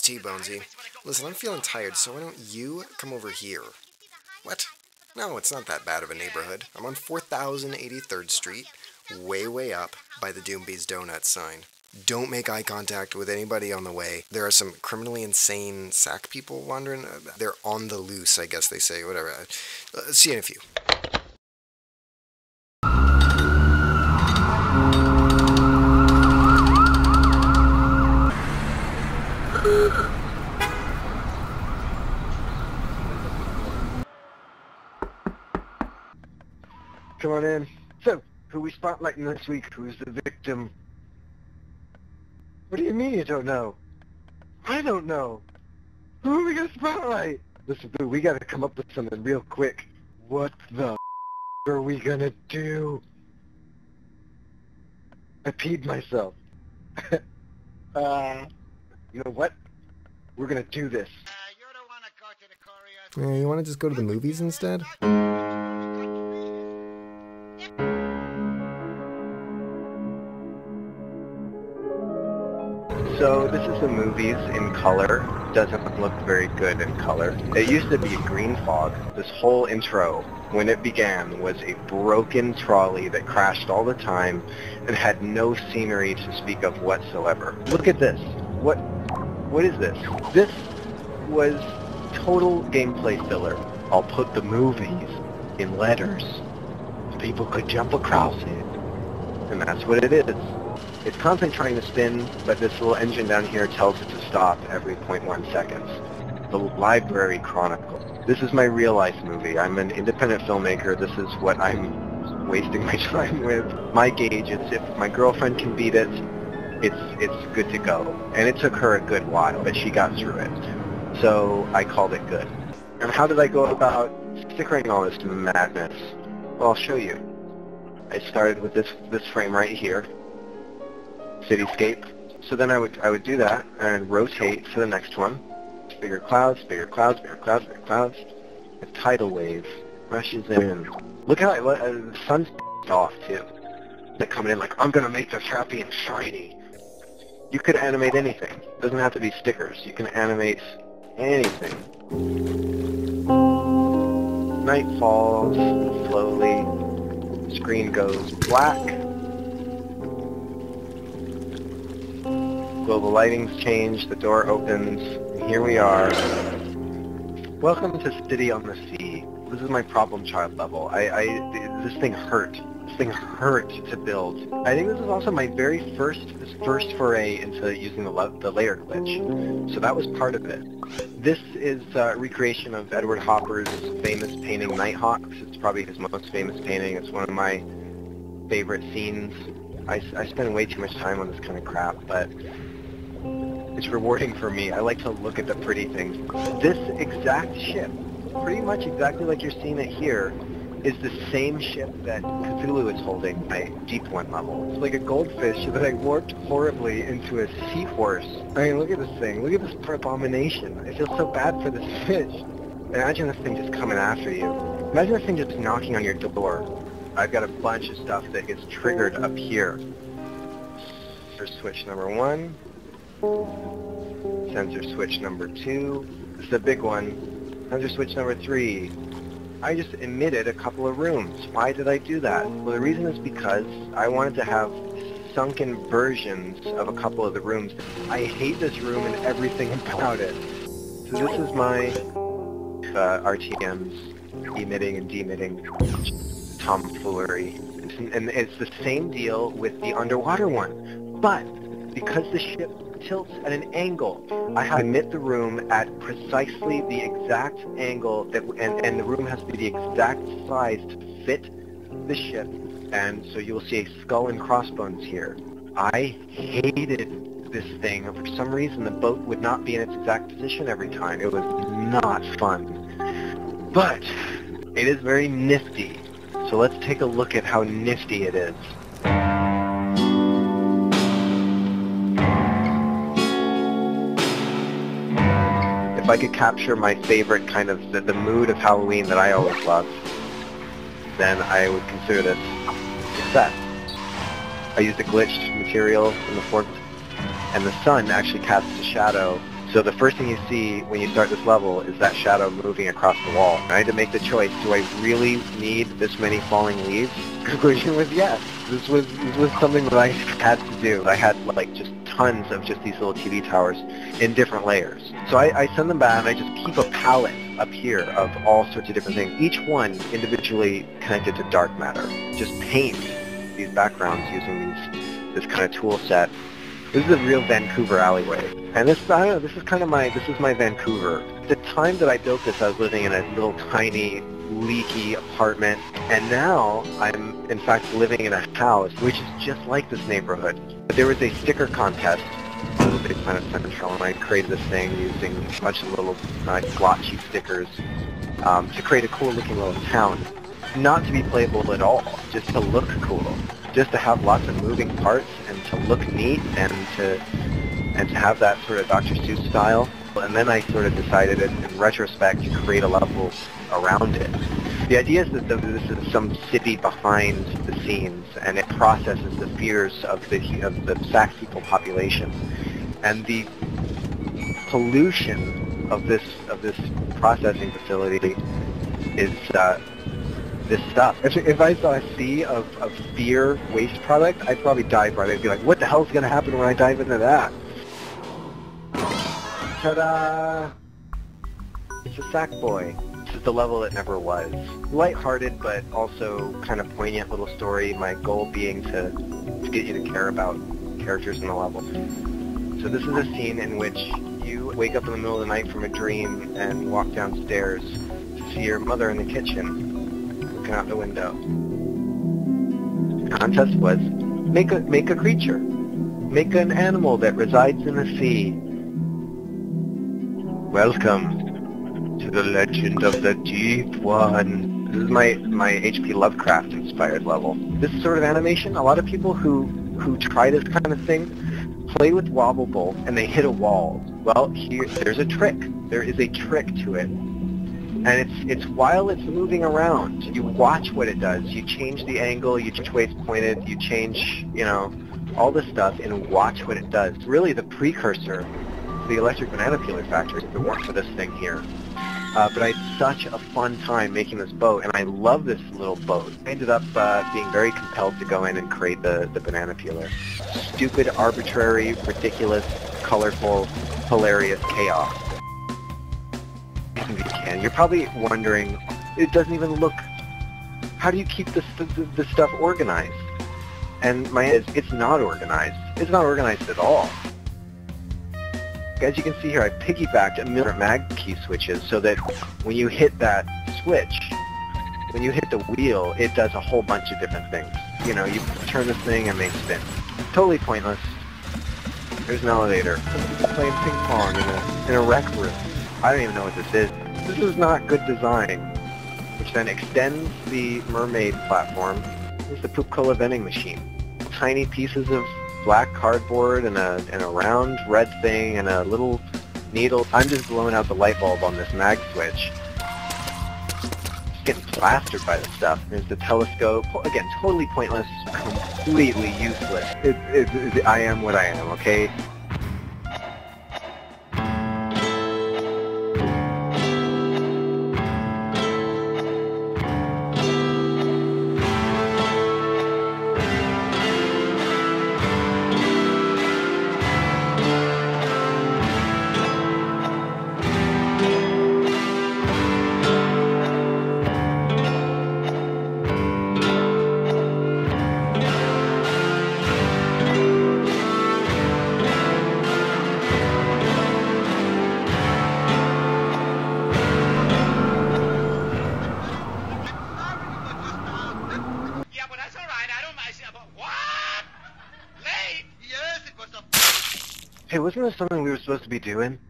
Teebonesy. Listen, I'm feeling tired, so why don't you come over here? What? No, it's not that bad of a neighborhood. I'm on 4083rd Street, way up by the Doombees Donuts sign. Don't make eye contact with anybody on the way. There are some criminally insane sack people wandering. They're on the loose, I guess they say, whatever. See you in a few. Come on in. So, who we spotlighting this week? Who's the victim? What do you mean you don't know? I don't know. Who are we gonna spotlight? Listen, Boo, we gotta come up with something real quick. What the are we gonna do? I peed myself. You know what? We're gonna do this. Yeah, you want to just go to the movies instead? So this is the movies in color. Doesn't look very good in color. It used to be a green fog. This whole intro, when it began, was a broken trolley that crashed all the time and had no scenery to speak of whatsoever. Look at this. What is this? This was total gameplay filler. I'll put the movies in letters so people could jump across it. And that's what it is. It's constantly trying to spin, but this little engine down here tells it to stop every 0.1 seconds. The Library Chronicle. This is my real-life movie. I'm an independent filmmaker. This is what I'm wasting my time with. My gauge is if my girlfriend can beat it, it's good to go. And it took her a good while, but she got through it. So I called it good. And how did I go about stickering all this madness? Well, I'll show you. I started with this frame right here. Cityscape. So then I would do that and rotate to the next one. Bigger clouds, bigger clouds, bigger clouds, bigger clouds. A tidal wave rushes in. Look how the sun's off too. They're coming in like, I'm gonna make this happy and shiny. You could animate anything. It doesn't have to be stickers. You can animate anything. Night falls slowly. Screen goes black. Global lighting's changed, the door opens, and here we are. Welcome to City on the Sea. This is my problem child level. This thing hurt. This thing hurt to build. I think this is also my very first foray into using the layer glitch. So that was part of it. This is a recreation of Edward Hopper's famous painting Nighthawks. It's probably his most famous painting. It's one of my favorite scenes. I spend way too much time on this kind of crap, but it's rewarding for me. I like to look at the pretty things. This exact ship, pretty much exactly like you're seeing it here, is the same ship that Cthulhu is holding by Deep One level. It's like a goldfish that I warped horribly into a seahorse. I mean, look at this thing. Look at this abomination. I feel so bad for this fish. Imagine this thing just coming after you. Imagine this thing just knocking on your door. I've got a bunch of stuff that gets triggered up here. Sensor switch number 1. Sensor switch number 2. This is a big one. Sensor switch number 3. I just emitted a couple of rooms. Why did I do that? Well, the reason is because I wanted to have sunken versions of a couple of the rooms. I hate this room and everything about it. So this is my RTMs emitting and demitting tomfoolery. And it's the same deal with the underwater one. But because the ship tilts at an angle, I have to emit the room at precisely the exact angle that, and the room has to be the exact size to fit the ship. And so you'll see a skull and crossbones here. I hated this thing. For some reason, the boat would not be in its exact position every time. It was not fun. But it is very nifty. So let's take a look at how nifty it is. If I could capture my favorite kind of the mood of Halloween that I always love, then I would consider this a success. I used a glitched material in the fourth, and the sun actually casts a shadow So the first thing you see when you start this level is that shadow moving across the wall. I had to make the choice, do I really need this many falling leaves? The conclusion was yes. This was something that I had to do. I had like just tons of just these little TV towers in different layers. So I send them back and I just keep a palette up here of all sorts of different things, each one individually connected to dark matter. Just paint these backgrounds using this kind of tool set. This is a real Vancouver alleyway. And this, I don't know, this is my Vancouver. The time that I built this, I was living in a little tiny, leaky apartment. And now I'm, in fact, living in a house which is just like this neighborhood. There was a sticker contest, Little Big Planet Central, and I created this thing using a bunch of little blotchy stickers to create a cool-looking little town. Not to be playable at all, just to look cool. Just to have lots of moving parts and to look neat and to have that sort of Dr. Seuss style. And then I sort of decided in retrospect to create a level around it. The idea is that this is some city behind the scenes and it processes the fears of the Sac people population. And the pollution of this processing facility is this stuff. If I saw a sea of fear waste product, I'd probably dive right. I'd be like, what the hell's going to happen when I dive into that? Ta-da! It's a sack boy. This is the level that never was. Lighthearted, but also kind of poignant little story, my goal being to get you to care about characters in the level. So this is a scene in which you wake up in the middle of the night from a dream and walk downstairs to see your mother in the kitchen out the window. The contest was make a creature. Make an animal that resides in the sea. Welcome to the legend of the Deep One. This is my H.P. Lovecraft inspired level. This sort of animation, a lot of people who try this kind of thing play with Wobble and they hit a wall. Well, there's a trick. There is a trick to it. And it's while it's moving around, you watch what it does. You change the angle, you change the way it's pointed, you change, all this stuff, and watch what it does. Really the precursor to the electric banana peeler factory if it weren't for this thing here. But I had such a fun time making this boat, and I love this little boat. I ended up being very compelled to go in and create the banana peeler. Stupid, arbitrary, ridiculous, colorful, hilarious chaos. You can. You're probably wondering, it doesn't even look, how do you keep this stuff organized? And my answer is, it's not organized. It's not organized at all. As you can see here, I piggybacked a million mag key switches so that when you hit that switch, when you hit the wheel, it does a whole bunch of different things. You turn this thing and make spin. Totally pointless. There's an elevator. Playing ping pong in a rec room. I don't even know what this is. This is not good design. Which then extends the mermaid platform. Here's the poop cola vending machine. Tiny pieces of black cardboard and a round red thing and a little needle. I'm just blowing out the light bulb on this mag switch. Just getting plastered by the stuff. There's the telescope. Again, totally pointless, completely useless. I am what I am, okay? Hey, wasn't this something we were supposed to be doing?